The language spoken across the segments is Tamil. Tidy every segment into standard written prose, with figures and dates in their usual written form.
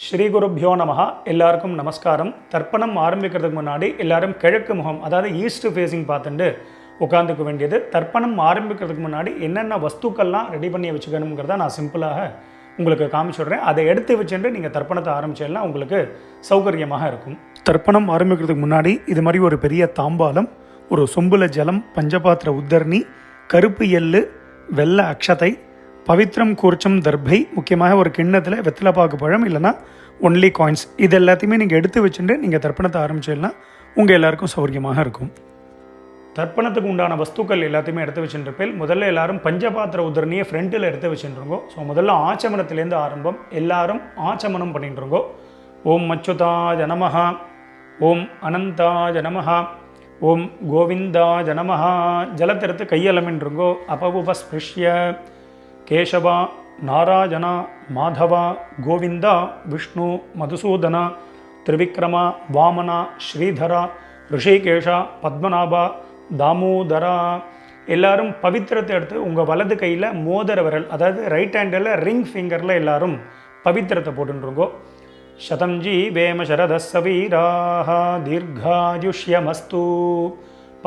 ஸ்ரீ குருப்யோ நமஹ. எல்லாருக்கும் நமஸ்காரம். தர்ப்பணம் ஆரம்பிக்கிறதுக்கு முன்னாடி எல்லாரும் கிழக்கு முகம், அதாவது ஈஸ்ட் ஃபேஸிங் பார்த்துட்டு உட்காந்துக்க வேண்டியது. தர்ப்பணம் ஆரம்பிக்கிறதுக்கு முன்னாடி என்னென்ன வஸ்துக்கள்லாம் ரெடி பண்ணி வச்சுக்கணுங்கிறத நான் சிம்பிளாக உங்களுக்கு காமிச்சுடுறேன். அதை எடுத்து வச்சுட்டு நீங்கள் தர்ப்பணத்தை ஆரம்பிச்சேன்னா உங்களுக்கு சௌகரியமாக இருக்கும். தர்ப்பணம் ஆரம்பிக்கிறதுக்கு முன்னாடி இது மாதிரி ஒரு பெரிய தாம்பாலம், ஒரு சொம்புல ஜலம், பஞ்சபாத்திர உத்தரணி, கருப்பு எள்ளு, வெள்ளை அக்ஷதை, பவித்ரம் கூர்ச்சம் தர்பை, முக்கியமாக ஒரு கிண்ணத்தில் வெத்தலைப்பாக்கு பழம் இல்லைனா ஒன்லி காயின்ஸ், இது எல்லாத்தையுமே நீங்கள் எடுத்து வச்சுட்டு நீங்கள் தர்ப்பணத்தை ஆரம்பிச்சிடனா உங்கள் எல்லாருக்கும் சௌகரியமாக இருக்கும். தர்ப்பணத்துக்கு உண்டான வஸ்துக்கள் எல்லாத்தையுமே எடுத்து வச்சுருப்பேன். முதல்ல எல்லாரும் பஞ்சபாத்திர உதரணியை ஃப்ரண்ட்டில் எடுத்து வச்சுருங்கோ. ஸோ முதல்ல ஆச்சமனத்திலேருந்து ஆரம்பம். எல்லாரும் ஆச்சமனம் பண்ணிட்டுருங்கோ. ஓம் அச்சுதாய நமஹ, ஓம் அனந்தாய நமஹ, ஓம் கோவிந்தாய நமஹ. ஜலத்திறத்து கையலமின்றுங்கோ. அபவுபஸ்பிருஷ்ய கேசவா, நாராயணா, மாதவா, கோவிந்தா, விஷ்ணு, மதுசூதனா, திரிவிக்ரமா, வாமனா, ஸ்ரீதரா, ரிஷிகேஷா, பத்மநாபா, தாமோதரா. எல்லாரும் பவித்திரத்தை எடுத்து உங்கள் வலது கையில் மோதிர விரல், அதாவது ரைட் ஹேண்டில் ரிங் ஃபிங்கரில் எல்லாரும் பவித்திரத்தை போட்டுருங்கோ. சதம்ஜி வேம சரதசவீராக தீர்காயுஷ்யமஸ்து.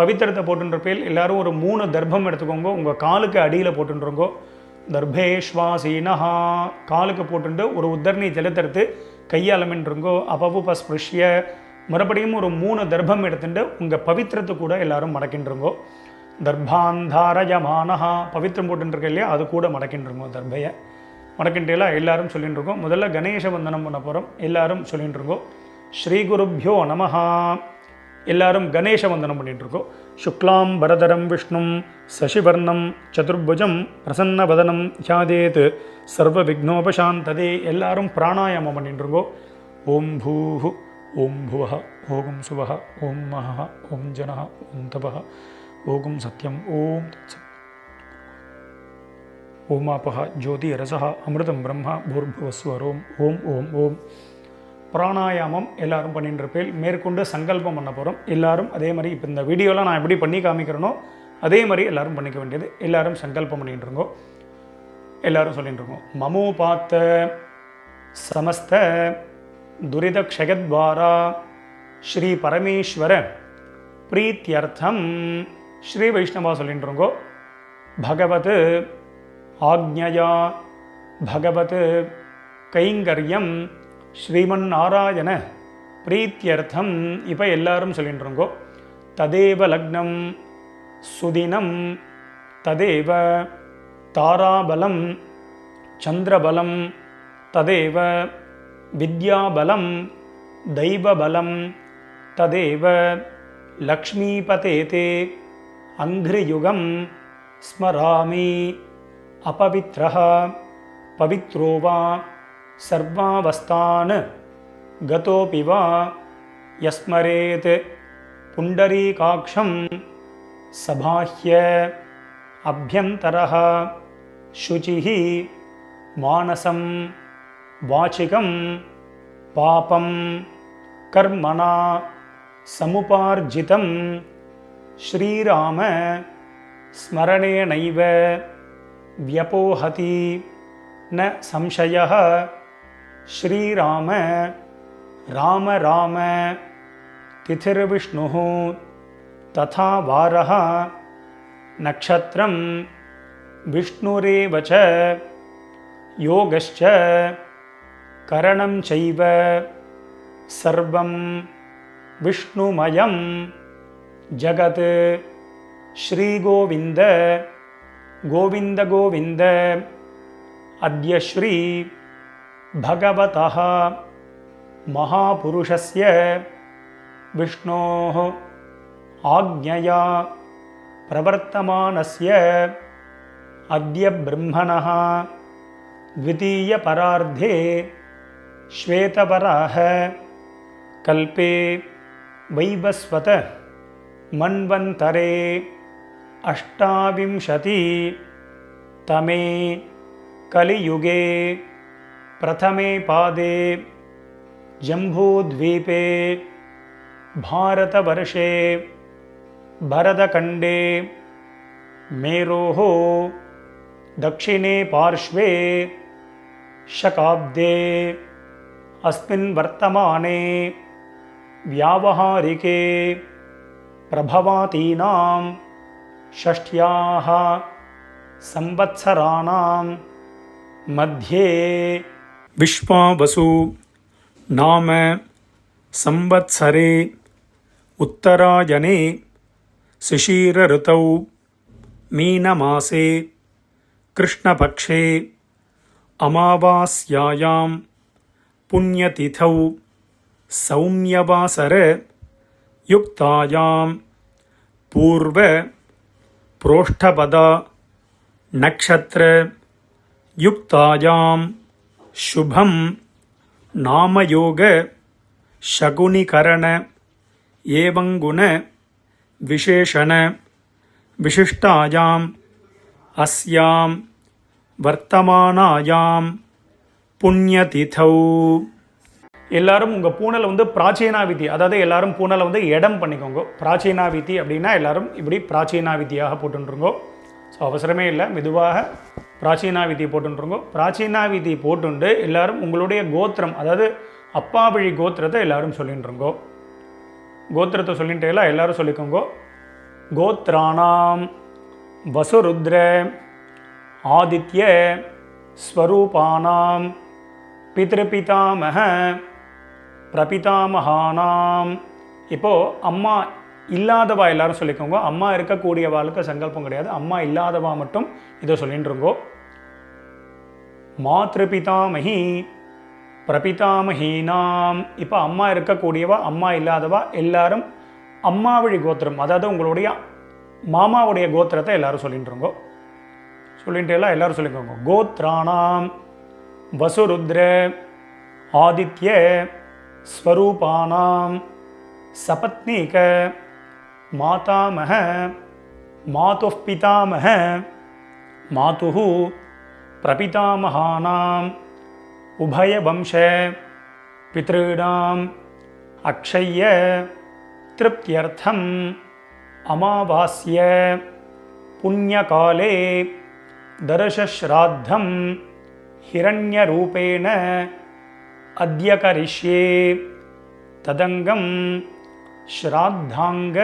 பவித்திரத்தை போட்டுருப்பேல் எல்லாரும் ஒரு 3 தர்ப்பம் எடுத்துக்கோங்க. உங்கள் காலுக்கு அடியில் போட்டுருங்கோ. தர்பேஷ்வாசீனஹா, காலுக்கு போட்டுட்டு ஒரு உத்தரணி ஜலத்தெடுத்து கையாலமின்றுங்கோ. அபவுபஸ்பிருஷ்ய, மறுபடியும் ஒரு 3 தர்ப்பம் எடுத்துட்டு உங்கள் பவித்திரத்தை கூட எல்லாரும் மடக்கின்றுங்கோ. தர்பாந்தாரயமானஹா, பவித்திரம் போட்டுருக்க இல்லையா, அது கூட மடக்கின்றுங்கோ. தர்பையை மடக்கின்றலாம் எல்லாரும் சொல்லிட்டு இருக்கோம். முதல்ல கணேச வந்தனம் பண்ண போகிறோம். எல்லாரும் சொல்லிட்டு இருக்கோம். ஸ்ரீ குருப்யோ நமஹா. எல்லாரும் கணேச வந்தனம் பண்ணிட்டுருக்கோம். சுக்லாம் பரதரம் விஷ்ணும் சசிவர்ணம் சதுர்புஜம் பிரசன்னவதனம் த்யாதேத் சர்வ விக்னோபசாந்ததே. எல்லாரும் பிராணாயாமம் பண்ணிட்டுருக்கோம். ஓம் பூஹு, ஓம் புவஹ, ஓம் சுவஹ, ஓம் மஹ, ஓம் ஜனஹ, ஓம் தபஹ, ஓம் சத்யம், ஓம் ஓமாபஹ ஜோதி ரசஹ அமிர்தம் பிரம்மா பூர்புவஸ்வரோம். ஓம் ஓம் ஓம். பிராணாயாமம் எல்லாரும் பண்ணிட்டுருப்பேன். மேற்கொண்டு சங்கல்பம் பண்ண போகிறோம். எல்லாரும் அதே மாதிரி இப்போ இந்த வீடியோலாம் நான் எப்படி பண்ணி காமிக்கிறேனோ அதே மாதிரி எல்லாரும் பண்ணிக்க வேண்டியது. எல்லாரும் சங்கல்பம் பண்ணிட்டு இருக்கோம். எல்லாரும் சொல்லிட்டு இருக்கோம். மமோபாத்த சமஸ்த துரித க்ஷயத்வாரா ஸ்ரீ பரமேஸ்வர பிரீத்தியர்த்தம். ஸ்ரீ வைஷ்ணவா சொல்லிட்டு இருக்கோம். பகவத் ஆக்ஞயா பகவத் கைங்கரியம் ஸ்ரீமன் நாராயண பிரீத்தியர்த்தம். இப்போ எல்லாரும் சொல்லிட்டு இருக்கோம். ததேவ லக்னம் சுதினம் ததேவ தாராபலம் சந்திரபலம் ததேவ வித்யாபலம் தெய்வபலம் ததேவ லக்ஷ்மீபதேதே அங்கிரியுகம் ஸ்மராமி. அபவித்ரஹ பவித்ரோ வா சர்வாவஸ்தான் கதோபி வா யஸ்மரேத் புண்டரீகாக்ஷம் சபாஹ்ய அப்யந்தரஹ சுசிஹி மானசம் வாசிகம் பாபம் கர்மணா சமுபார்ஜிதம் ஸ்ரீராம ஸ்மரணேனைவ வ்யபோஹதி ந சம்சயः. ஸ்ரீராம ராம ராம திதிர்விஷ்ணுः ததா வாரः நக்ஷத்ரம் விஷ்ணுரேவ ச யோகஸ்ச கரணம் சைவ சர்வம் விஷ்ணுமயம் ஜகத். ஸ்ரீகோவிந்த கோவிந்த கோவிந்த. அத்ய ஸ்ரீ பகவதः மகாபுருஷஸ்ய விஷ்ணோः ஆக்ஞயா பிரவர்த்தமானஸ்ய அத்ய பிரம்மணः த்விதீய பரார்த்தே ஸ்வேதவராஹ கல்பே வைவஸ்வத மன்வந்தரே அஷ்டாவிம்சதி தமே கலியுகே பிரதமே பாதே ஜம்பூத்வீபே பாரதவர்ஷே பரதகண்டே மேரோः दक्षिणे पार्श्वे शकाब्दे अस्मिन् वर्तमाने व्यावहारिके प्रभवातीनां षष्ट्याः संवत्सराणां मध्ये विश्वावसु नाम संवत्सरे उत्तरायणे शिशिर ऋतौ मीनमासे कृष्णपक्षे अमावास्यायां पुण्यतिथौ सौम्यवासर युक्तायां पूर्व प्रोष्ठपदा नक्षत्र युक्तायां शुभं नामयोग शकुनिकरण एवं गुण विशेषण विशिष्टायां अस्यां वर्तमानायां புண்ணியதிதௌ. எல்லாரும் உங்கள் பூனலை வந்து பிராச்சீனாவிதி, அதாவது எல்லாரும் பூனலை வந்து இடம் பண்ணிக்கோங்க. பிராச்சீனாவிதி அப்படின்னா எல்லாரும் இப்படி பிராச்சீனாவிதியாக போட்டுருங்கோ. ஸோ அவசரமே இல்லை, மெதுவாக பிராச்சீனாவிதி போட்டுருங்கோ. பிராச்சீனாவிதி போட்டுண்டு எல்லாரும் உங்களுடைய கோத்திரம், அதாவது அப்பா வழி கோத்திரத்தை எல்லாரும் சொல்லிட்டுருங்கோ. கோத்திரத்தை சொல்லிட்டு எல்லாரும் சொல்லிக்கோங்க. கோத்ராணாம் வசுருத்ர ஆதித்ய ஸ்வரூபானாம் பித்ருபிதாமக பிரபிதாமகானாம். இப்போது அம்மா இல்லாதவா எல்லாரும் சொல்லிக்கோங்க. அம்மா இருக்கக்கூடியவாளுக்கு சங்கல்பம் கிடையாது, அம்மா இல்லாதவா மட்டும் இதை சொல்லிட்டுருங்கோ. மாத்ருபிதாமகி பிரபிதாமகீனாம். இப்போ அம்மா இருக்கக்கூடியவா அம்மா இல்லாதவா எல்லாரும் அம்மா வழி கோத்திரம், அதாவது உங்களுடைய மாமாவுடைய கோத்திரத்தை எல்லாரும் சொல்லிட்டுருங்கோ. சொல்லிட்டு எல்லாரும் சொல்லிக்கோங்க. கோத்ராணாம் வசுருத்ர ஆதித்ய ஸ்வரூபானாம் சபத்னீக மாதாமக மாதுः பிதாமக மாதுः பிரபிதாமகானாம் உபயவம்ச பித்ருணாம் அக்ஷய்ய திருப்தியர்த்தம் அமாவாஸ்ய புண்ணியகாலே தர்ஷஸ்ராத்தம் ஹிரண்யரூபேண அத்ய கரிஷ்யே ததங்கம் ஸ்ராத்தாங்க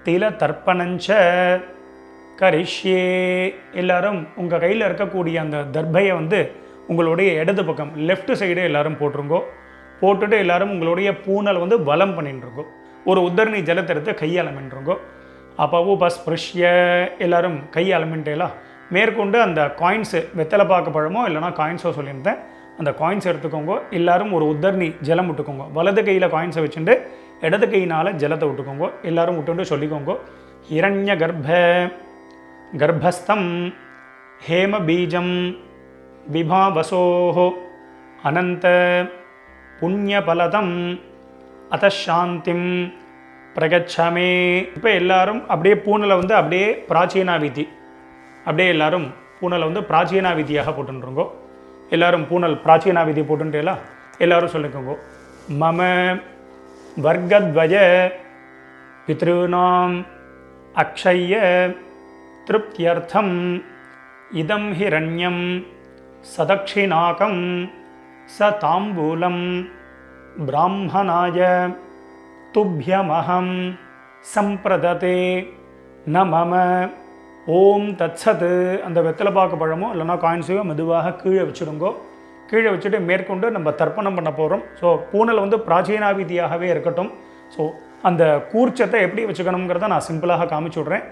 திலதர்ப்பணஞ்ச கரிஷ்யே. எல்லாரும் உங்கள் கையில் இருக்கக்கூடிய அந்த தர்பையை வந்து உங்களுடைய இடது பக்கம் லெஃப்ட் சைடு எல்லாரும் போட்டுருங்கோ. போட்டுட்டு எல்லாரும் உங்களுடைய பூனல் வந்து வலம் பண்ணிட்டுருங்கோ. ஒரு உத்தரணி ஜலத்தை எடுத்து கையாளமின்றுங்கோ. அப்போ உபஸ்பிருஷ்ய எல்லாரும் கையாளமின்ட்டேலாம் மேற்கொண்டு அந்த காயின்ஸு வெத்தலை பார்க்க பழமோ இல்லைனா காயின்ஸோ சொல்லியிருந்தேன், அந்த காயின்ஸை எடுத்துக்கோங்க. எல்லாரும் ஒரு உத்தரணி ஜலம் விட்டுக்கோங்க. வலது கையில் காயின்ஸை வச்சுட்டு இடது கையினால் ஜலத்தை விட்டுக்கோங்க. எல்லாரும் விட்டுட்டு சொல்லிக்கோங்க. ஹிரண்ய கர்ப்பஸ்தம் ஹேம பீஜம் விபாவசோஹோ அனந்த புண்ணியபலதம் அதசாந்திம் பிரகச்சமே. இப்போ எல்லாரும் அப்படியே பூனலை வந்து அப்படியே பிராச்சீனாவிதி, அப்படியே எல்லாரும் பூனலை வந்து பிராச்சீனாவிதியாக போட்டுருங்கோ. எல்லாரும் பூனல் பிராச்சீனாவிதி போட்டுட்டேலாம் எல்லாரும் சொல்லிக்கோங்க. மம வர்க்கத்வய பித்ருணாம் அக்ஷய்ய திருப்தியர்த்தம் இதம் ஹிரண்யம் சதக்ஷிணாகம் ச தாம்பூலம் பிராமணாய துப்யமஹம் சம்பிரததே ந மம. ஓம் தத்சத். அந்த வெத்தலை பாக்கு பழமோ இல்லைனா காயின்ஸையோ மெதுவாக கீழே வச்சுடுங்கோ. கீழே வச்சுட்டு மேற்கொண்டு நம்ம தர்ப்பணம் பண்ண போகிறோம். ஸோ பூனல் வந்து பிராச்சீனாவிதியாகவே இருக்கட்டும். ஸோ அந்த கூர்ச்சத்தை எப்படி வச்சுக்கணுங்கிறத நான் சிம்பிளாக காமிச்சு விட்றேன்.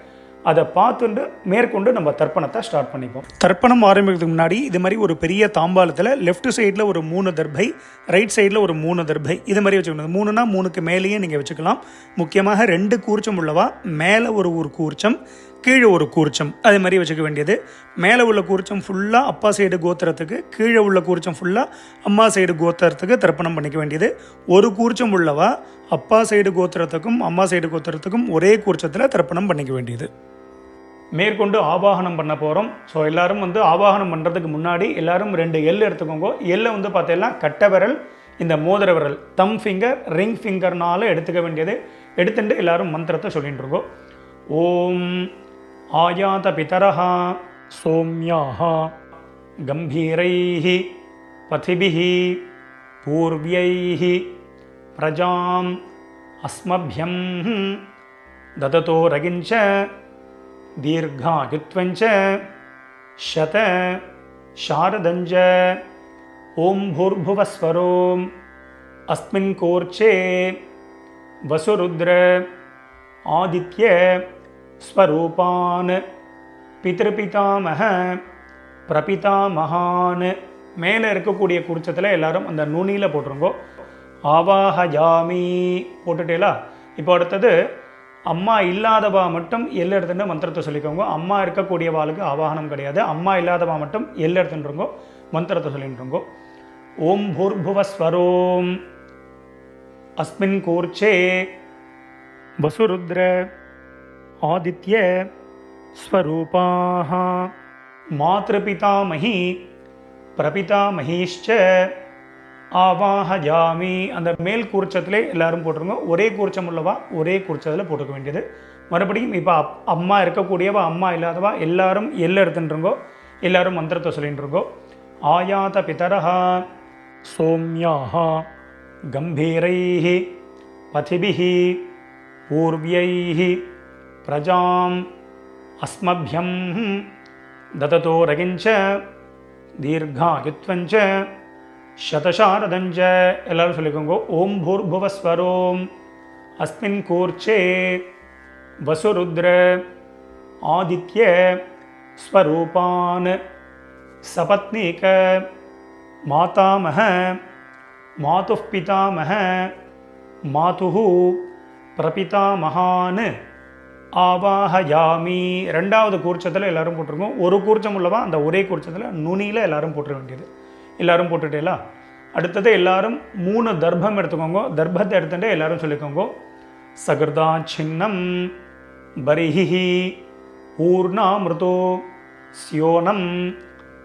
அதை பார்த்துட்டு மேற்கொண்டு நம்ம தர்ப்பணத்தை ஸ்டார்ட் பண்ணிப்போம். தர்ப்பணம் ஆரம்பிக்கிறதுக்கு முன்னாடி இது மாதிரி ஒரு பெரிய தாம்பாலத்தில் லெஃப்ட் சைடில் ஒரு 3 தர்பை, ரைட் சைடில் ஒரு 3 தர்பை, இது மாதிரி வச்சுக்கணும். 3னா 3க்கு மேலேயே நீங்கள் வச்சுக்கலாம். முக்கியமாக 2 கூர்ச்சம் உள்ளவா மேலே ஒரு கூர்ச்சம், கீழே ஒரு கூர்ச்சம், அது மாதிரி வச்சுக்க வேண்டியது. மேலே உள்ள கூர்ச்சம் ஃபுல்லாக அப்பா சைடு கோத்திரத்துக்கு, கீழே உள்ள கூர்ச்சம் ஃபுல்லாக அம்மா சைடு கோத்திரத்துக்கு தர்ப்பணம் பண்ணிக்க வேண்டியது. ஒரு கூர்ச்சம் உள்ளவா அப்பா சைடு கோத்திரத்துக்கும் அம்மா சைடு கோத்திரத்துக்கும் ஒரே கூர்ச்சத்தில் தர்ப்பணம் பண்ணிக்க வேண்டியது. மேற்கொண்டு ஆவாகனம் பண்ண போகிறோம். ஸோ எல்லோரும் வந்து ஆவாகனம் பண்ணுறதுக்கு முன்னாடி எல்லோரும் 2 எள் எடுத்துக்கோங்க. எள்ளை வந்து பார்த்தீங்கன்னா கட்டை விரல், இந்த மோதிர விரல், தம் ஃபிங்கர், ரிங் ஃபிங்கர்னால எடுத்துக்க வேண்டியது. எடுத்துட்டு எல்லோரும் மந்திரத்தை சொல்லிட்டு இருக்கோம். ஓம் ஆயாத பிதரஹா சோம்யாஹா கம்பீரைஹி பதிபிஹி பூர்வ்யைः பிரஜாம் அஸ்மப்யம் தததோ ரகிஞ்ச தீர்காயுத்வஞ்ச சத சாரதஞ்ச ஓம் பூர்புவஸ்வரோம் அஸ்மின் கோர்ச்சே வசுருத்ர ஆதித்ய ஸ்வரூபான் பித்ருபிதாமக பிரபிதாமகான். மேலே இருக்கக்கூடிய குறிச்சத்தில் எல்லாரும் அந்த நுனியில் போட்டுருங்கோ. ஆவாஹயாமி போட்டுட்டேலா. இப்போ அடுத்தது அம்மா இல்லாதவா மட்டும் எல் எடுத்துட்டு மந்திரத்தை சொல்லிக்கோங்க. அம்மா இருக்கக்கூடியவாளுக்கு ஆவாகனம் கிடையாது. அம்மா இல்லாதவா மட்டும் எல் எடுத்துட்டுருங்கோ, மந்திரத்தை சொல்லிட்டுருங்கோ. ஓம் பூர்புவஸ்வரோம் அஸ்மின் கூர்ச்சே வசுருத்ர ஆதித்ய ஸ்வரூபாஹ மாத்ருபிதாமஹி பிரபிதாமஹீஷ்ச ஆவாஹயாமி. அந்த மேல் கூர்ச்சத்திலே எல்லாரும் போட்டுருங்க. ஒரே கூர்ச்சம் உள்ளவா ஒரே கூர்ச்சத்தில் போட்டுக்க வேண்டியது. மறுபடியும் இப்போ அம்மா இருக்கக்கூடியவா அம்மா இல்லாதவா எல்லாரும் எல்லை எடுத்துட்டுருங்கோ. எல்லாரும் மந்திரத்தை சொல்லிட்டுருங்கோ. ஆயாத பிதரஹ சோம்யாஹ கம்பீரைஹ பதிபிஹ பூர்வ்யைஹ பிரஜாம் அஸ்மப்யம் தததோ ரகிஞ்ச தீர்காயுத்வஞ்ச சதசாரதஞ்ச. எல்லாரும் சொல்லிக்கோங்க. ஓம் பூர்புவஸ்வரோம் அஸ்மின் கூர்ச்சே வசுருத்ர ஆதித்ய ஸ்வரூபான் சபத்னீக மாதாமஹ மாதுः பிதாமஹ மாதுः பிரபிதாமகான் ஆவாஹயாமி. ரெண்டாவது கூர்ச்சத்தில் எல்லாரும் போட்டிருக்கோம். ஒரு கூர்ச்சம் உள்ளவா அந்த ஒரே கூர்ச்சத்தில் நுனியில் எல்லாரும் போட்டுற வேண்டியது. எல்லாரும் போட்டுட்டேலா. அடுத்தது எல்லாரும் 3 தர்ப்பம் எடுத்துக்கோங்க. தர்ப்பத்தை எடுத்துட்டு எல்லாரும் சொல்லிக்கோங்க. சகிருதா சின்னம் பரிஹி ஊர்ணாமிருதோ ஸ்யோனம்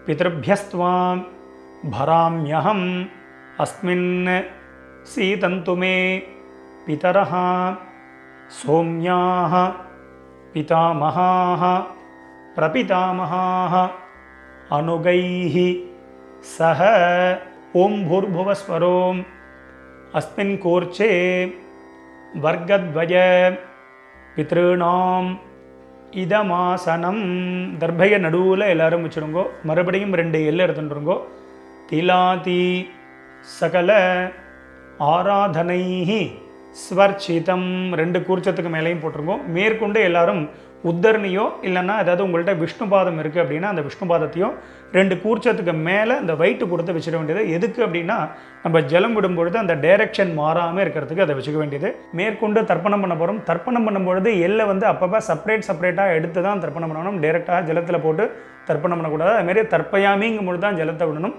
பித்ருப்யஸ்த்வாம் பராம்யஹம் அஸ்மின் சீதந்து மே பிதரஹ சோம்யாஹ பிதாமஹாஹ பிரபிதாமஹாஹ அனுகைஹி சஹ. ஓம் பூர்புவஸ்வரோம் அஸ்மின் கூர்ச்சே வர்க்கத்வய பித்ருணாம் இதமாசனம். தர்பய நடுவில் எல்லாரும் வச்சுருங்கோ. மறுபடியும் 2 எல்லை எடுத்துட்டுருங்கோ. திலாதி சகல ஆராதனைஹி ஸ்வர்ச்சிதம். 2 கூர்ச்சத்துக்கு மேலேயும் போட்டிருங்கோ. மேற்கொண்டு எல்லாரும் உத்தரணியோ இல்லைன்னா ஏதாவது உங்கள்கிட்ட விஷ்ணு பாதம் இருக்குது அப்படின்னா அந்த விஷ்ணு பாதத்தையும் 2 கூர்ச்சத்துக்கு மேலே அந்த வெயிட்டு கொடுத்து வச்சிட வேண்டியது. எதுக்கு அப்படின்னா நம்ம ஜலம் விடும்பொழுது அந்த டைரெக்ஷன் மாறாமல் இருக்கிறதுக்கு அதை வச்சுக்க வேண்டியது. மேற்கொண்டு தர்ப்பணம் பண்ண போகிறோம். தர்ப்பணம் பண்ணும்பொழுது எல்லை அப்பப்போ செப்பரேட்டாக எடுத்து தான் தர்ப்பணம் பண்ணணும். டைரெக்டாக ஜலத்தில் போட்டு தர்ப்பணம் பண்ணக்கூடாது. அதுமாரி தர்ப்பயாமிங்கும் பொழுது தான் ஜலத்தை விடணும்.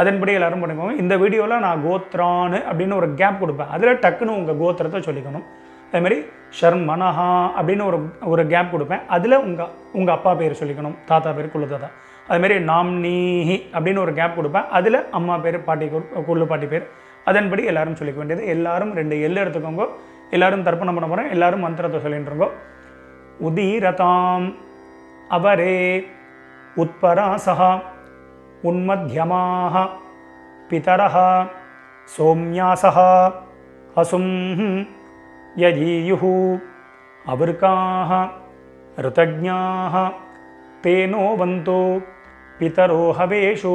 அதன்படி எல்லாரும் பண்ணிக்கோங்க. இந்த வீடியோவில் நான் கோத்ரான்னு அப்படின்னு ஒரு கேப் கொடுப்பேன். அதில் டக்குன்னு உங்கள் கோத்திரத்தை சொல்லிக்கணும். அதேமாதிரி ஷர்மனஹா அப்படின்னு ஒரு கேப் கொடுப்பேன். அதில் உங்கள் அப்பா பேர் சொல்லிக்கணும், தாத்தா பேர் குள்ளு தாத்தா. அதுமாரி நாம்னீஹி அப்படின்னு ஒரு கேப் கொடுப்பேன். அதில் அம்மா பேர் பாட்டி குள்ளு பாட்டி பேர். அதன்படி எல்லாரும் சொல்லிக்க வேண்டியது. எல்லாரும் 2 எல்லை எடுத்துக்கோங்க. எல்லாரும் தர்ப்பணம் பண்ண போகிறோம். எல்லாரும் மந்திரத்தை சொல்லிட்டுருங்கோ. உதீரதாம் அவரே உத்பராசஹா உன்மத்யமாக பிதரஹ சோம்யாசஹ அசும் யஜீயுஹு அவர்காஹ ருதஜ்ஞாஹ தேனோ வந்தோ பிதரோ ஹவேஷு.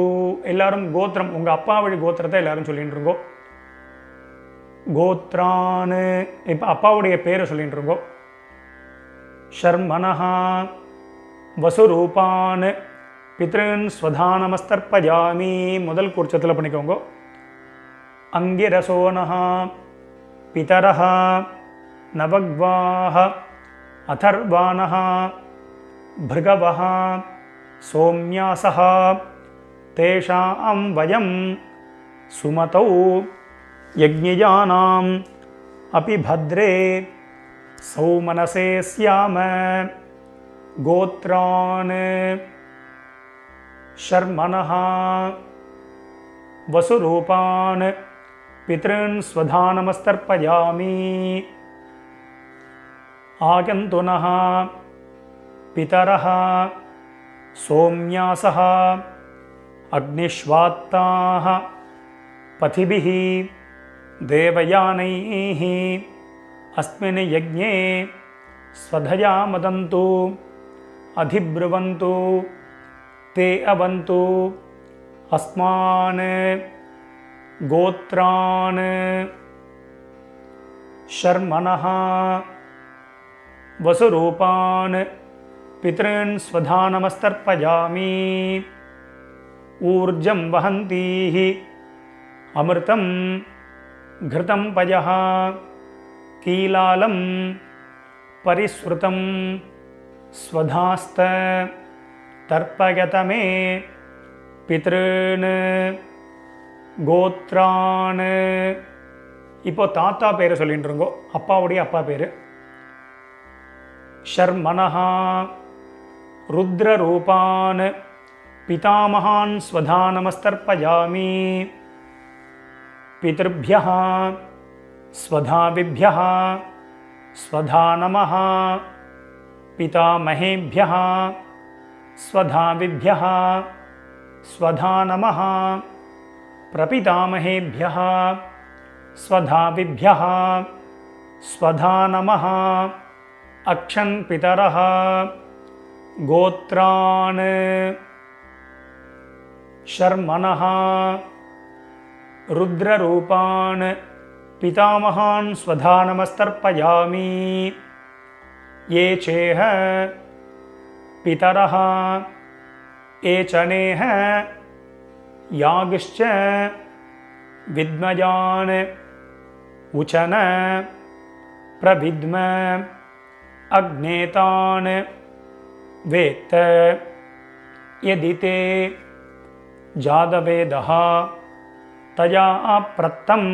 எல்லாரும் கோத்திரம் உங்கள் அப்பா வழி கோத்திரத்தை எல்லாரும் சொல்லிட்டுருங்கோ. கோத்ரான்னு இப்போ அப்பாவுடைய பேரை சொல்லிட்டுருங்கோ. ஷர்மனஹா வசுரூபான் பித்ருன் ஸ்வதானமஸ்தர்ப்பயாமி. முதல் கூர்ச்சத்தில் பண்ணிக்கோங்க. அங்கிரசோனஹ பிதரஹ நவக்வாஹ அதர்வானஹ பிருகவஹ சோம்யாசஹ தேஷாம் வயம் சுமதௌ யஜ்ஞயானாம் அபி பத்ரே சௌமனசே ஸ்யாம. கோத்ரான் ஷர்மனஹ வசுரூபான் பித்ருன் ஸ்வதானமஸ்தர்ப்பயாமி. ஆகந்துனஹ பிதரஹ சோம்யாசஹ அக்னிஷ்வாத்தாஹ पथिभिः देवयानैः अस्मिन् यज्ञे स्वधया मदन्तु अधिब्रुवन्तु ते अवन्तु अस्मान् गोत्रान् शर्मणः वसुरूपान् पितॄन् स्वधा नमस्तर्पयामि। ऊर्जं वहन्तीः अमृतं घृतं पयः कीलालं परिस्रुतं स्वधास्त तर्पयत मे पितॄन् கோத்ரான். இப்போ தாத்தா பேரை சொல்லிட்டு இருங்கோ, அப்பாவுடைய அப்பா பேர். ஷர்மணஹா ருத்ரரூபான் பிதாமகான் ஸ்வதா நமஸ்தர்ப்பயாமி. பிதృभ्यः स्वधाविभ्यः स्वधा नमः. पितामहेभ्यः स्वधाविभ्यः स्वधा नमः. प्रपितामहेभ्यः स्वधाविभ्यः स्वधा नमः. अक्षन् पितरः गोत्रान् शर्मणः रुद्ररूपान् पितामहान् स्वधा नमस्तर्पयामि. ये चेह पितरः एचनेह यागिश्च विद्मयान् उचन प्रविद्म अग्नेतान् वेत्त यदि ते जातवेदः तया प्रत्तं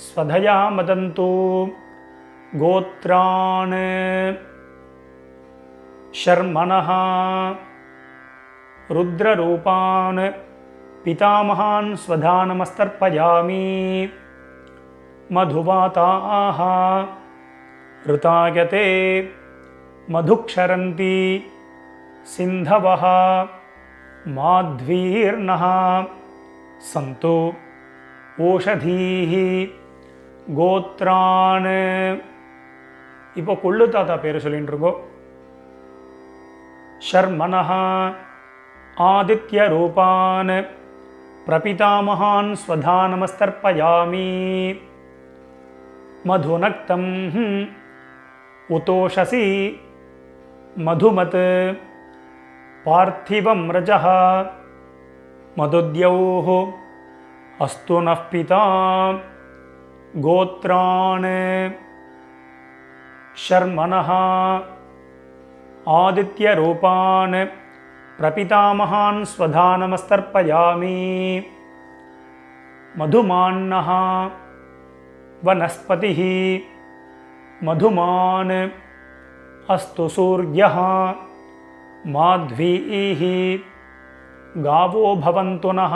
स्वधया मदन्तु गोत्रान् शर्मणः रुद्ररूपान् पितामहान् स्वधा नमस्तर्पयामि. मधुवाताः ऋतायते मधुक्षरन्ति सिन्धवः माध्वीर्नः सन्तु ओषधीः गोत्रान्. இப்போ கொள்ளு தாத்தா பேர் சொல்லிட்டு இருக்கோம். शर्मणः आदित्यरूपान् प्रपितामहान् स्वधा नमस्तर्पयामि. मधुनक्तं उतोषसि मधुमत् पार्थिवं रजः मधुद्यौः अस्तु नः पिता गोत्रान् शर्मणः आदित्यरूपान् प्रपितामहान् स्वधा नमस्तर्पयामि. मधुमान्नः वनस्पतिः मधुमान् अस्तु सूर्यः माध्वीः गावो भवन्तु नः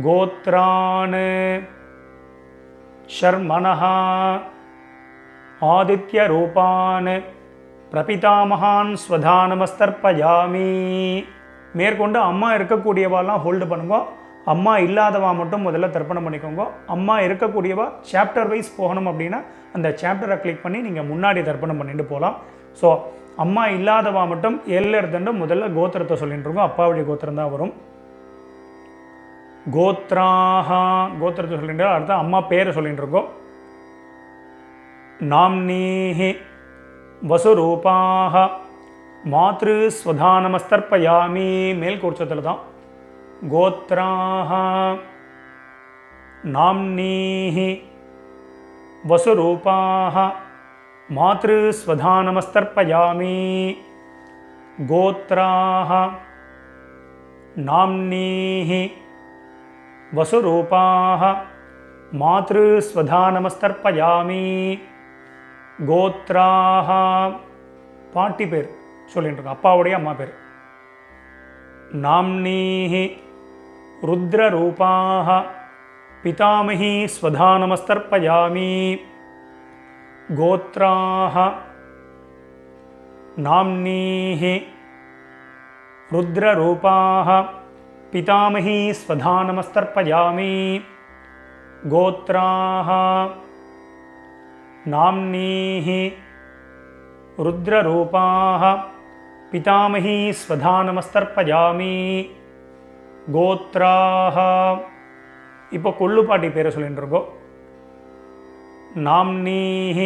गोत्रान् शर्मणः आदित्यरूपान् பிரபிதாமகான் ஸ்வதா நமஸ்தர்ப்பயாமி. மேற்கொண்டு அம்மா இருக்கக்கூடியவாலாம் ஹோல்டு பண்ணுங்க, அம்மா இல்லாதவா மட்டும் முதல்ல தர்ப்பணம் பண்ணிக்கோங்க. அம்மா இருக்கக்கூடியவா சாப்டர் வைஸ் போகணும் அப்படின்னா அந்த சாப்டரை கிளிக் பண்ணி நீங்கள் முன்னாடி தர்ப்பணம் பண்ணிட்டு போகலாம். ஸோ அம்மா இல்லாதவா மட்டும் எல்ல இருந்துட்டு முதல்ல கோத்திரத்தை சொல்லிட்டு இருக்கோம். அப்பாவுடைய கோத்திரம் தான் வரும். கோத்ராஹா கோத்திரத்தை சொல்லிட்டு அடுத்த அம்மா பேரை சொல்லிட்டு இருக்கோம். நாம்னீஹி वसुरूपाः मातृस्वधा नमस्तर्पयामि. மேல் கோட்சத்தில் தான் गोत्राः नाम्नीः वसुरूपाः मातृस्वधा नमस्तर्पयामि. गोत्राः नाम्नीः वसुरूपाः मातृस्वधा नमस्तर्पयामि. கோத்ராஹ பாட்டி பேர் சொல்லிட்டு இருக்கோம், அப்பாவுடைய அம்மா பேர். நாம்னீஹி ருத்ரரூபாஹ பிதாமஹி ஸ்வதா நமஸ்தர்ப்பயாமி. கோத்ராஹ நாம்னீஹி ருத்ரரூபாஹ पितामही स्वधा नमस्तर्पयामि गोत्राः नाम्नीः रुद्ररूपाः पितामही स्वधा नमस्तर्पयामि गोत्राः இப்போ கொள்ளுப்பாட்டி பேரை சொல்லிட்டு இருக்கோம். नाम्नीः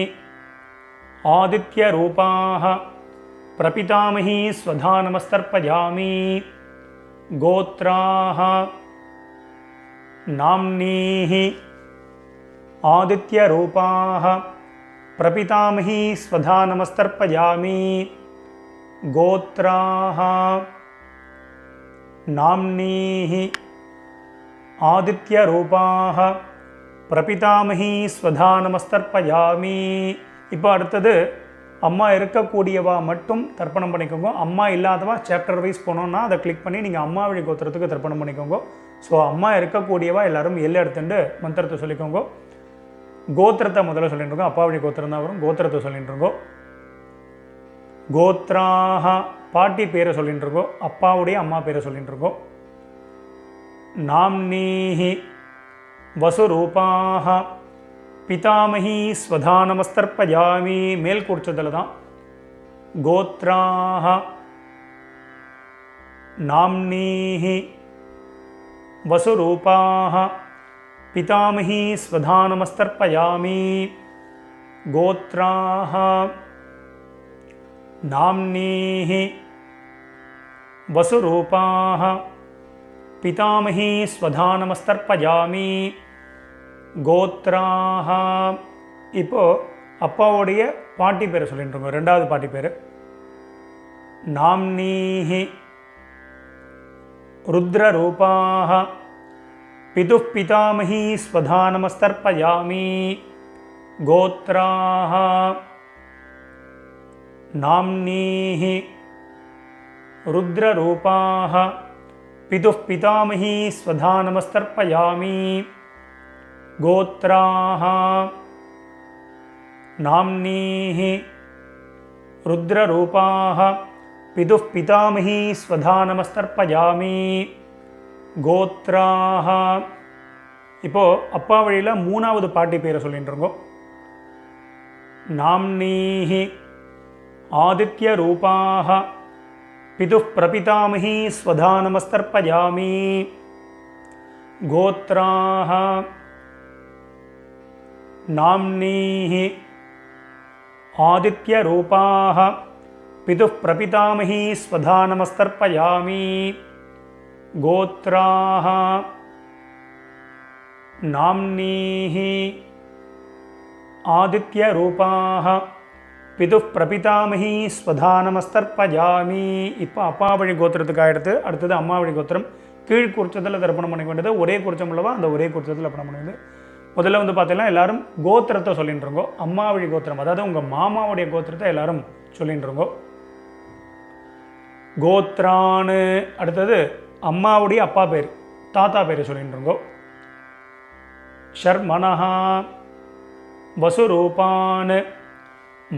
आदित्यरूपाः प्रपितामही स्वधा नमस्तर्पयामि गोत्राः नाम्नीः आदित्यरूपाः प्रपितामही स्वधा नमस्तर्पयामि गोत्राः नाम्नीः आदित्यरूपाः பிரபிதாமகி ஸ்வதா நமஸ்தர்ப்பயாமி. இப்போ அடுத்தது அம்மா இருக்கக்கூடியவா மட்டும் தர்ப்பணம் பண்ணிக்கோங்க. அம்மா இல்லாதவா சாப்டர் வைஸ் போனோன்னா அதை கிளிக் பண்ணி நீங்கள் அம்மா வழி கோத்திரத்துக்கு தர்ப்பணம் பண்ணிக்கோங்க. ஸோ அம்மா இருக்கக்கூடியவா எல்லாரும் எல்லை எடுத்துட்டு மந்திரத்தை சொல்லிக்கோங்க. கோத்திரத்தை முதல்ல சொல்லிட்டு இருக்கோம். அப்பா வழி கோத்திரம் தான் வரும். கோத்திரத்தை சொல்லிட்டு இருக்கோம். கோத்ராக பாட்டி பேரை சொல்லிட்டு இருக்கோம். அப்பாவுடைய அம்மா பேரை சொல்லிட்டு இருக்கோம். நாம்னீஹி வசுரூபாக பிதாமகி ஸ்வதா நமஸ்தர்ப்பயாமி. மேல் குறிச்சதில் தான் கோத்ராக நாம்னீஹி வசுரூபாக பிதாமகி ஸ்வதா நமஸ்தர்ப்பயாமி கோத்ராக நாம்னீஹி வசுரூபாக பிதாமகி ஸ்வதா நமஸ்தர்ப்பயாமி கோத்ராக. இப்போ அப்பாவுடைய பாட்டி பேரை சொல்லிட்டு இருக்கோம். ரெண்டாவது பாட்டி பேர் நாம்னீஹி ருத்ரரூபாக பிதுः பிதாமகி ஸ்வதா நமஸ்தர்ப்பயாமி கோத்ராக நாம்னீஹி ருத்ரரூபாக பிதுः பிதாமகி ஸ்வதா நமஸ்தர்ப்பயாமி கோத்ராः நாம்னீஹி ருத்ரரூபாக பிதுः பிதாமகி ஸ்வதா நமஸ்தர்ப்பயாமி கோத்ராः. இப்போது அப்பா வழியில் மூணாவது பாட்டி பேரை சொல்லிட்டு இருக்கோம். நாம்னீஹி ஆதித்யரூபாக பிதுः பிரபிதாமகி ஸ்வதா நமஸ்தர்ப்பயாமி கோத்ராः நாம்னீஹி ஆதித்யரூபாக பிதுः பிரபிதாமகி ஸ்வதா நமஸ்தர்ப்பயாமி கோத்ராः நாம்னீஹி ஆதித்யரூபாக பிதுः பிரபிதாமகி ஸ்வதா நமஸ்தர்ப்பயாமி. இப்போ அப்பா வழி கோத்திரத்துக்கு ஆகிடுது. அடுத்தது அம்மா வழி கோத்திரம். கீழ் குறிச்சத்தில் தர்ப்பணம் பண்ணிக்க வேண்டியது. ஒரே குறிச்சம் உள்ளவா அந்த ஒரே குறிச்சத்தில் தர்ப்பணம் பண்ண வேண்டியது. முதல்ல வந்து பார்த்தீங்கன்னா எல்லாரும் கோத்திரத்தை சொல்லிட்டு இருக்கோம். அம்மா வழி கோத்திரம், அதாவது உங்கள் மாமாவுடைய கோத்திரத்தை எல்லாரும் சொல்லிட்டு இருக்கோம். கோத்ரான்னு அடுத்தது அம்மாவுடைய அப்பா பேர் தாத்தா பேர் சொல்லிட்டு இருக்கோம். ஷர்மனஹா வசுரூபான்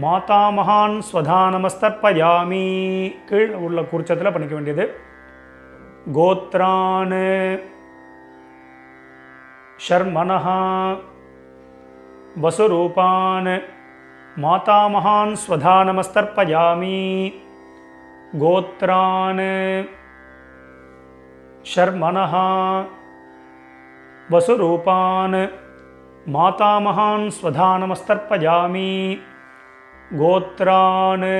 மாதாமகான் ஸ்வதா நமஸ்தர்ப்பயாமி. கீழ் உள்ள குறிச்சத்தில் பண்ணிக்க வேண்டியது. கோத்ரான் ஷர்மனஹா வசுரூபான் மாதாமகான் ஸ்வதா நமஸ்தர்ப்பயாமி கோத்ரான் ஷர்மனஹா வசுரூபான் மாதாமகான் ஸ்வதா நமஸ்தர்ப்பயாமி கோத்ரான்.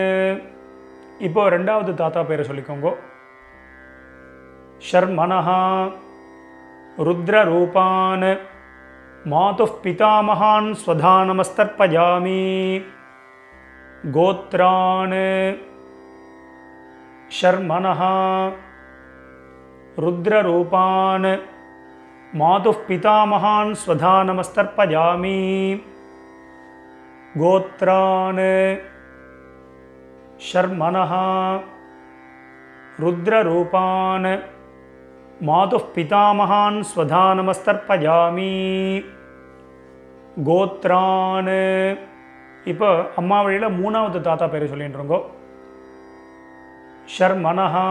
இப்போ ரெண்டாவது தாத்தா பேரை சொல்லிக்கோங்க. ஷர்மனஹா ருத்ரரூபான் மாதுः பிதாமகான் ஸ்வதா நமஸ்தர்ப்பயாமி கோத்ரான் ஷர்மனஹா ருத்ரரூபான் மாதுः பிதாமகான் ஸ்வதா நமஸ்தர்ப்பயாமி கோத்ரான் ஷர்மனஹா ருத்ரரூபான் மாதுः பிதாமகான் ஸ்வதா நமஸ்தர்ப்பயாமி கோத்ரான். இப்போ அம்மா வழியில் மூணாவது தாத்தா பேரை சொல்லிட்டு இருக்கோம். ஷர்மனஹா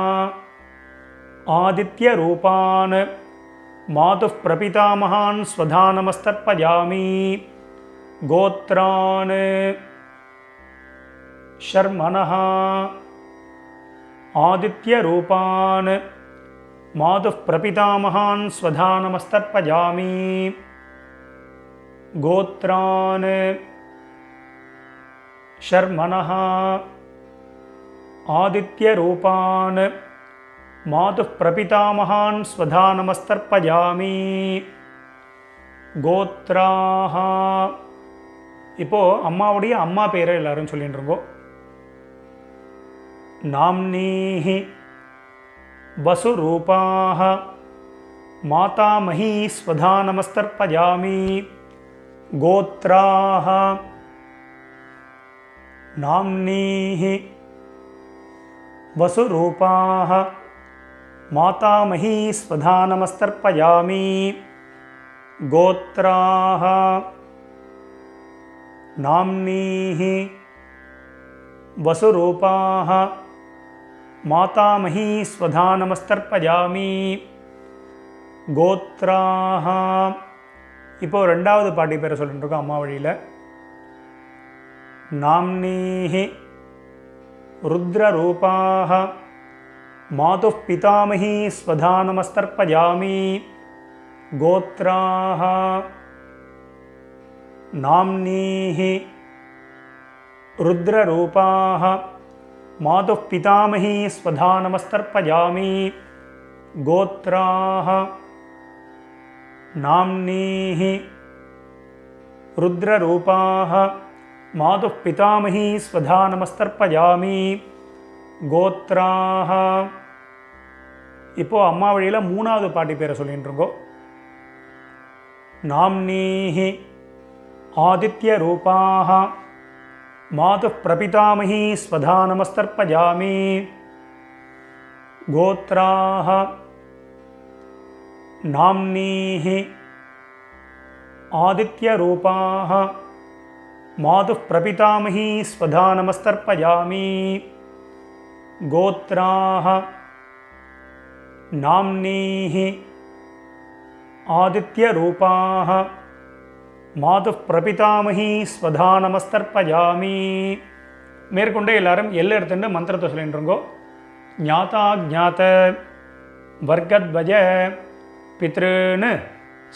ஆதித்ய ரூபான் மாதுः பிரபிதாமகான் ஸ்வதா நமஸ்தர்ப்பயாமி கோத்ரான் ஷர்மணः ஆதித்ய ரூபான் மாதுः பிரபிதாமகான் ஸ்வதா நமஸ்தர்ப்பயாமி கோத்ரான் ஷர்மணः ஆதித்ய ரூபான் மாதுः பிரபிதாமகான் ஸ்வதா நமஸ்தர்ப்பயாமி கோத்ராஹ. இப்போ அம்மாவுடைய அம்மா பேரை எல்லாரும் சொல்லிட்டு இருக்கோம். நாம்னீஹி வசுரூபாஹ மாதாமஹீ ஸ்வதா நமஸ்தர்ப்பயாமி கோத்ராஹ. நாம்னீஹி வசுரூபாஹ மாதாமஹீ ஸ்வதா நமஸ்தர்ப்பயாமி கோத்ராஹ. நாம்னீஹி வசுரூபாஹ மாதாமஹீ ஸ்வதா நமஸ்தர்ப்பயாமி கோத்ராஹ. இப்போ ரெண்டாவது பாட்டி பேரை சொல்லிட்டு இருக்கோம் அம்மா வழியில். நாம்னீஹி ருத்ரரூபாஹ மாதுः பிதாமஹீ ஸ்வதா நமஸ்தர்ப்பயாமி கோத்ராஹ. நாம்னீஹி ருத்ரரூபாஹ மாதுः பிதாமஹீ ஸ்வதா நமஸ்தர்ப்பயாமி கோத்ராஹ. நாம்னீஹி ருத்ரரூபாஹ மாதுः பிதாமஹீ ஸ்வதா நமஸ்தர்ப்பயாமி கோத்ராஹ. இப்போ அம்மா வழியில் மூணாவது பாட்டி பேரை சொல்லிட்டு இருக்கோம். நாம்னீஹி ஆதித்ய ரூபாஹ மாதுः பிரபிதாமஹீ ஸ்வதா நமஸ்தர்ப்பயாமி கோத்ராஹ. நாம்னீஹி ஆதித்ய ரூபாஹ மாதுः பிரபிதாமஹீ ஸ்வதா நமஸ்தர்ப்பயாமி கோத்ராஹ. நாம்னீஹி ஆதித்ய ரூபாஹ மாதுः பிரபிதாமஹீ ஸ்வதா நமஸ்தர்ப்பயாமி. மேற்கொண்டு எல்லாரும் எல்லை எடுத்துட்டு மந்திரத்தை சொல்லிட்டுருங்கோ. ஞாதா ஜாத வர்க்கத்வஜ பித்ருன்னு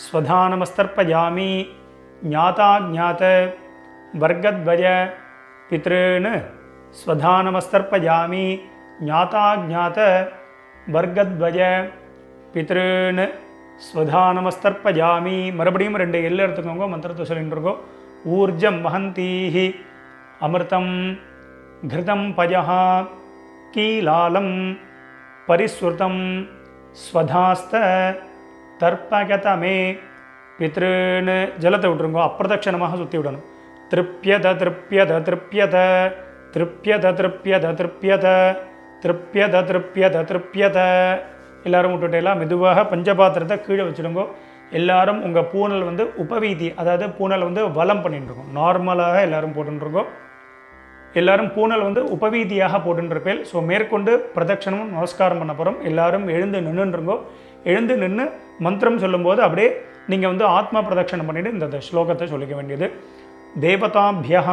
ஸ்வதா நமஸ்தர்ப்பயாமி. ஞாதா ஜாத வர்க்கத்வஜ பித்ருன்னு ஸ்வதா நமஸ்தர்ப்பயாமி. ஞாதா ஜாத வர்க்கத்வஜ பித்ருன்னு ஸ்வதா நமஸ்தர்ப்பயாமி. மறுபடியும் ரெண்டு எல்லை எடுத்துக்கோங்க, மந்திரத்தை சொல்லிட்டு இருக்கோம். ஊர்ஜம் வஹந்தீஹி அமிர்தம் கிருதம் பஜஹ கீலாலம் பரிஸ்ருதம் ஸ்வதாஸ்த தர்ப்பகதமே பித்ருன்னு ஜலத்தை விட்டுருங்கோ. அப்பிரதட்சணமாக சுற்றி விடணும். திருப்யத திருப்யத திருப்யத திருப்யத திருப்யத திருப்யத திருப்யத திருப்யத திருப்யத. எல்லாரும் விட்டுட்டு எல்லாம் மெதுவாக பஞ்சபாத்திரத்தை கீழே வச்சுடுங்கோ. எல்லாரும் உங்கள் பூனல் வந்து உபவீதி, அதாவது பூனல் வந்து வலம் பண்ணிட்டுருக்கோம். நார்மலாக எல்லாரும் போட்டுருக்கோம். எல்லாரும் பூனல் வந்து உபவீதியாக போட்டுருப்பேன். ஸோ மேற்கொண்டு பிரதட்சணமும் நமஸ்காரம் பண்ண போகிறோம். எல்லாரும் எழுந்து நின்றுருங்கோ. எழுந்து நின்று மந்திரம் சொல்லும்போது அப்படியே நீங்கள் வந்து ஆத்மா பிரதட்சணம் பண்ணிவிட்டு இந்த ஸ்லோகத்தை சொல்லிக்க வேண்டியது. தேவதாபியः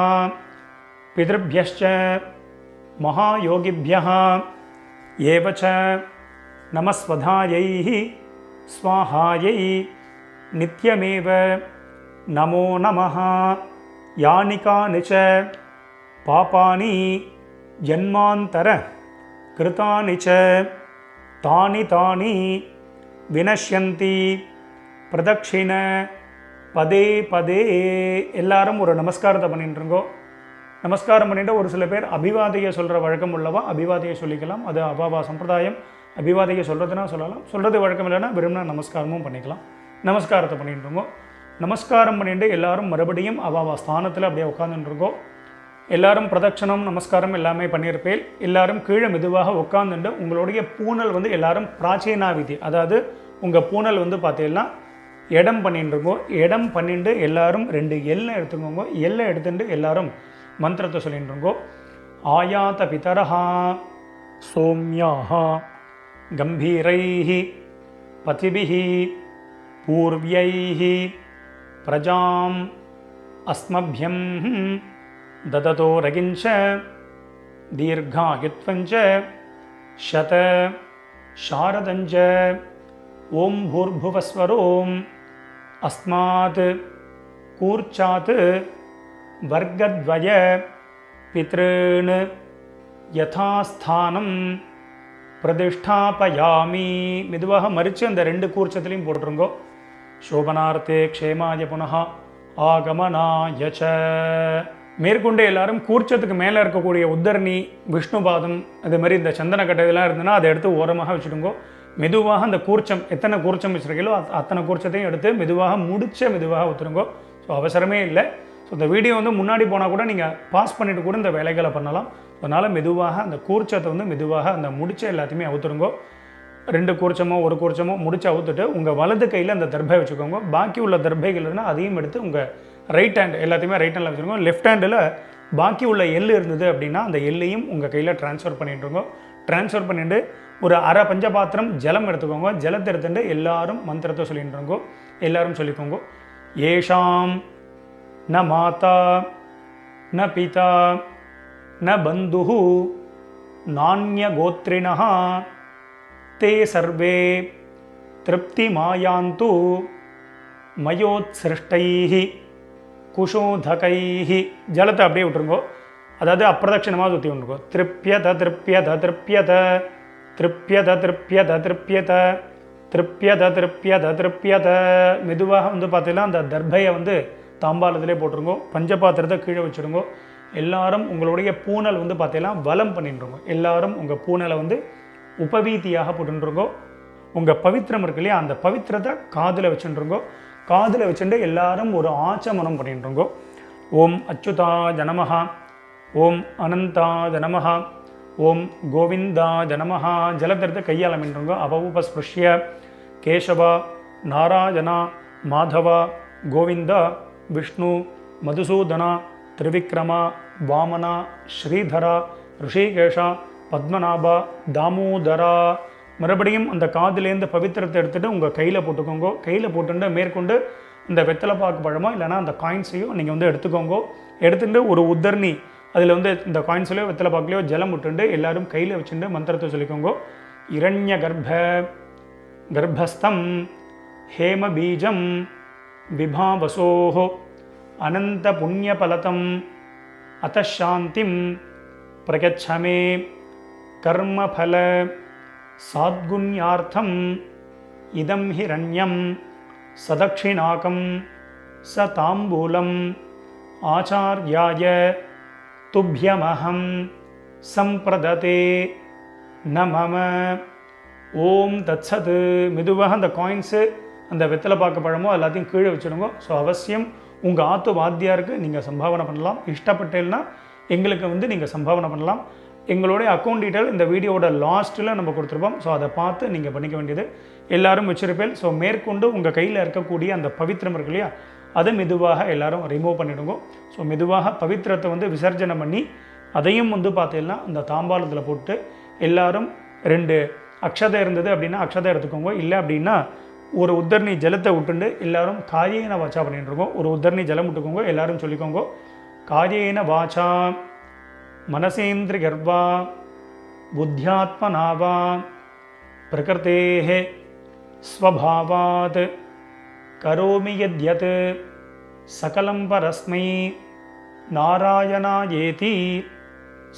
பிதృभ्यश्च மகாயோகிभ्यः ஏவ ச நமஸ்வதாயை ஸ்வாஹாயை நித்யமேவ நமோ நமः. யானி கானி ச பாபானி ஜன்மாந்தர கிருதானி ச தானி தானி வினஷ்யந்தி பிரதட்சிண பதே பதே. எல்லாரும் ஒரு நமஸ்காரத்தை பண்ணிட்டுருங்கோ. நமஸ்காரம் பண்ணிட்டு ஒரு சில பேர் அபிவாதையை சொல்கிற வழக்கம் உள்ளவா அபிவாதையை சொல்லிக்கலாம். அது அபாவா சம்பிரதாயம். அபிவாதையை சொல்கிறதுனா சொல்லலாம், சொல்கிறது வழக்கம் இல்லைன்னா விரும்பினா நமஸ்காரமும் பண்ணிக்கலாம். நமஸ்காரத்தை பண்ணிட்டுருங்கோ. நமஸ்காரம் பண்ணிட்டு எல்லாரும் மறுபடியும் அபாவா ஸ்தானத்தில் அப்படியே உட்காந்துட்டுருக்கோம். எல்லாரும் பிரதட்சணம் நமஸ்காரம் எல்லாமே பண்ணியிருப்பேன். எல்லாரும் கீழே மெதுவாக உட்காந்துட்டு உங்களுடைய பூனல் வந்து எல்லாரும் பிராச்சீனாவிதி, அதாவது உங்கள் பூனல் வந்து பார்த்தீங்கன்னா இடம் பண்ணிட்டுருக்கோம். இடம் பண்ணிட்டு எல்லாரும் ரெண்டு எல்லை எடுத்துக்கோங்க. எல்லை எடுத்துட்டு எல்லாரும் மந்திரத்தை சொல்லிட்டுருங்கோ. ஆயாத பிதரஹா சோம்யாஹா கம்பீரைः பதிபிः பூர்வ்யைः பிரஜாம் அஸ்மப்யம் தததோ ரகிஞ்ச தீர்காயுத்வஞ்ச சத சாரதஞ்ச ஓம் பூர்புவஸ்வரோம் அஸ்மாத் கூர்ச்சாத் வர்க்கத்வய பித்ருன் யதாஸ்தானம் பிரதிஷ்டாபயாமி. மெதுவாக மறித்து அந்த 2 கூர்ச்சத்திலையும் போட்டுருங்கோ. சோபனார்த்தே க்ஷேமாய புனः ஆகமனாய ச. மேற்கொண்டு எல்லாரும் கூர்ச்சத்துக்கு மேலே இருக்கக்கூடிய உத்தரணி, விஷ்ணுபாதம், அது மாதிரி இந்த சந்தனக்கட்டை இதெல்லாம் இருந்ததுன்னா அதை எடுத்து ஓரமாக வச்சுடுங்கோ. மெதுவாக அந்த கூர்ச்சம், எத்தனை கூர்ச்சம் வச்சுருக்கீங்களோ அத்தனை கூர்ச்சத்தையும் எடுத்து மெதுவாக மெதுவாக ஊற்றுருங்கோ. ஸோ அவசரமே இல்லை. ஸோ இந்த வீடியோ வந்து முன்னாடி போனால் கூட நீங்கள் பாஸ் பண்ணிவிட்டு கூட இந்த வேலைகளை பண்ணலாம். அதனால் மெதுவாக அந்த கூர்ச்சத்தை வந்து மெதுவாக அந்த முடிச்ச எல்லாத்தையுமே அவுத்துருங்கோ. 2 கூர்ச்சமோ 1 கூர்ச்சமோ முடிச்சு அவுத்துட்டு உங்கள் வலது கையில் அந்த தர்பை வச்சுக்கோங்க. பாக்கி உள்ள தர்பைகள் இருந்தால் அதையும் எடுத்து உங்கள் ரைட் ஹேண்ட் எல்லாத்தையுமே ரைட் ஹேண்டில் வச்சுருக்கோங்க. லெஃப்ட் ஹேண்டில் பாக்கி உள்ள எள் இருந்தது அப்படின்னா அந்த எள்ளையும் உங்கள் கையில் ட்ரான்ஸ்ஃபர் பண்ணிட்டுருங்க. ட்ரான்ஸ்ஃபர் பண்ணிவிட்டு ஒரு அரை பஞ்சபாத்திரம் ஜலம் எடுத்துக்கோங்க. ஜலத்தை எடுத்துட்டு எல்லாரும் மந்திரத்தை சொல்லிட்டுருங்கோ. எல்லாரும் சொல்லிக்கோங்க. ஏஷாம் ந மாதா ந பிதா ந பந்துः நான்ய கோத்ரிணः தே சர்வே திருப்திமாயாந்து மயோத்சிருஷ்டைः குஷோதகைः. ஜலத்தை அப்படியே விட்டுருங்கோ. அதாவது அப்பிரதட்சணமாக சுற்றி விட்டுருங்கோ. திருப்யத திருப்யத திருப்யத திருப்யத திருப்யத திருப்யத திருப்யத திருப்யத திருப்யத. மெதுவாக வந்து பார்த்தீங்கன்னா அந்த தர்பையை வந்து தாம்பாளத்திலே போட்டுருங்கோ. பஞ்சபாத்திரத்தை கீழே வச்சுருங்கோ. எல்லாரும் உங்களுடைய பூனல் வந்து பார்த்தீங்கன்னா வலம் பண்ணிட்டுருங்கோ. எல்லாரும் உங்கள் பூனலை வந்து உபவீதியாக போட்டுருங்கோ. உங்கள் பவித்திரம் இருக்கு இல்லையா, அந்த பவித்திரத்தை காதில் வச்சுருங்கோ. காதில் வச்சுட்டு எல்லாரும் ஒரு ஆச்சமனம் பண்ணிட்டுருங்கோ. ஓம் அச்சுதாய நமஹ, ஓம் அனந்தாய நமஹ, ஓம் கோவிந்தாய நமஹ. ஜலத்திரத்தை கையால் அமைண்டுருங்கோ. அபவுபஸ்பிருஷ்ய கேசவா நாராயணா மாதவா கோவிந்தா விஷ்ணு மதுசூதனா திரிவிக்ரமா வாமனா ஸ்ரீதரா ரிஷிகேஷா பத்மநாபா தாமோதரா. மறுபடியும் அந்த காதிலேருந்து பவித்திரத்தை எடுத்துகிட்டு உங்கள் கையில் போட்டுக்கோங்க. கையில் போட்டுட்டு மேற்கொண்டு இந்த வெத்தலை பாக்கு பழமோ இல்லைனா அந்த காயின்ஸையும் நீங்கள் வந்து எடுத்துக்கோங்க. எடுத்துகிட்டு ஒரு உத்தரணி அதில் வந்து இந்த காயின்ஸ்லையோ வெத்தலை பாக்குலையோ ஜலம் விட்டுண்டு எல்லாரும் கையில் வச்சுட்டு மந்திரத்தை சொல்லிக்கோங்க. இரண்ய கர்ப்பஸ்தம் ஹேம பீஜம் விபாவசோஹ அனந்த புண்ணியபலதம் அத்தசாந்திம் பிரகச்சமே கர்மபல சாத்குண்யார்த்தம் இதம் ஹிரண்யம் சதக்ஷிணாகம் ச தாம்பூலம் ஆச்சார்யாய துப்யமஹம் சம்பிரததே நமம. ஓம் தத்சத். மெதுவாக அந்த காயின்ஸு அந்த வெத்தலை பாக்கு பழமோ எல்லாத்தையும் கீழே வச்சுடுங்க. ஸோ அவசியம் உங்கள் ஆத்து வாத்தியாருக்கு நீங்கள் சம்பாவனை பண்ணலாம். இஷ்டப்பட்டேன்னா எங்களுக்கு வந்து நீங்கள் சம்பாவனை பண்ணலாம். எங்களுடைய அக்கௌண்ட் டீட்டெயில் இந்த வீடியோட லாஸ்ட்டில் நம்ம கொடுத்துருப்போம். ஸோ அதை பார்த்து நீங்கள் பண்ணிக்க வேண்டியது. எல்லோரும் வச்சிருப்பேன். ஸோ மேற்கொண்டு உங்கள் கையில் இருக்கக்கூடிய அந்த பவித்திரம் இருக்கு இல்லையா, அதை மெதுவாக எல்லோரும் ரிமூவ் பண்ணிவிடுங்க. ஸோ மெதுவாக பவித்திரத்தை வந்து விசர்ஜனை பண்ணி அதையும் வந்து பார்த்தீங்கன்னா அந்த தாம்பாளத்தில் போட்டு எல்லாரும் 2 அக்ஷதை இருந்தது அப்படின்னா அக்ஷதை எடுத்துக்கோங்க. இல்லை அப்படின்னா ஒரு உத்தரணி ஜலத்தை விட்டுண்டு எல்லாரும் காரியேன வாச்சா பண்ணிட்டுருக்கோம். ஒரு உத்தரணி ஜலம் விட்டுக்கோங்க. எல்லாரும் சொல்லிக்கோங்க. காரியேன வாச்சா மனசேந்திர கர்வா புத்தியாத்மனாவா பிரகிருதேஹ ஸ்வபாவாத் கரோமி யத்யத் சகலம் பரஸ்மை நாராயணாயேதி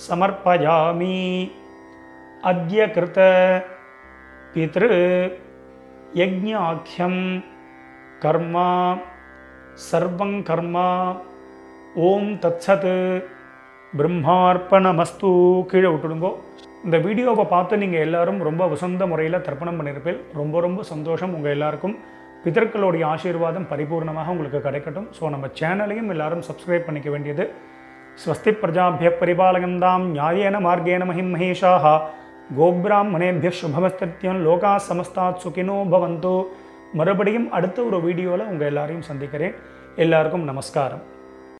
சமர்ப்பயாமி. அத்ய கிருத பித்ரு யஜ்ஞாக்யம் கர்மா சர்வங் கர்மா. ஓம் தத்சத். பிரம்மார்ப்பணமஸ்து. கீழே விட்டுடுங்கோ. இந்த வீடியோவை பார்த்து நீங்கள் எல்லாரும் ரொம்ப வசந்த முறையில் தர்ப்பணம் பண்ணியிருப்பேன். ரொம்ப ரொம்ப சந்தோஷம். உங்கள் எல்லாருக்கும் பிதர்களுடைய ஆசீர்வாதம் பரிபூர்ணமாக உங்களுக்கு கிடைக்கட்டும். ஸோ நம்ம சேனலையும் எல்லாரும் சப்ஸ்கிரைப் பண்ணிக்க வேண்டியது. ஸ்வஸ்தி பிரஜாபிய பரிபாலகந்தாம் நியாயேன மார்கேன மஹிம் மகேஷாஹ கோபிராமணேபிய சுபமஸ்தியம் லோகா சமஸ்தாத் சுகினோ பவந்தோ. மறுபடியும் அடுத்த ஒரு வீடியோவில் உங்கள் எல்லாரையும் சந்திக்கிறேன். எல்லாருக்கும் நமஸ்காரம்.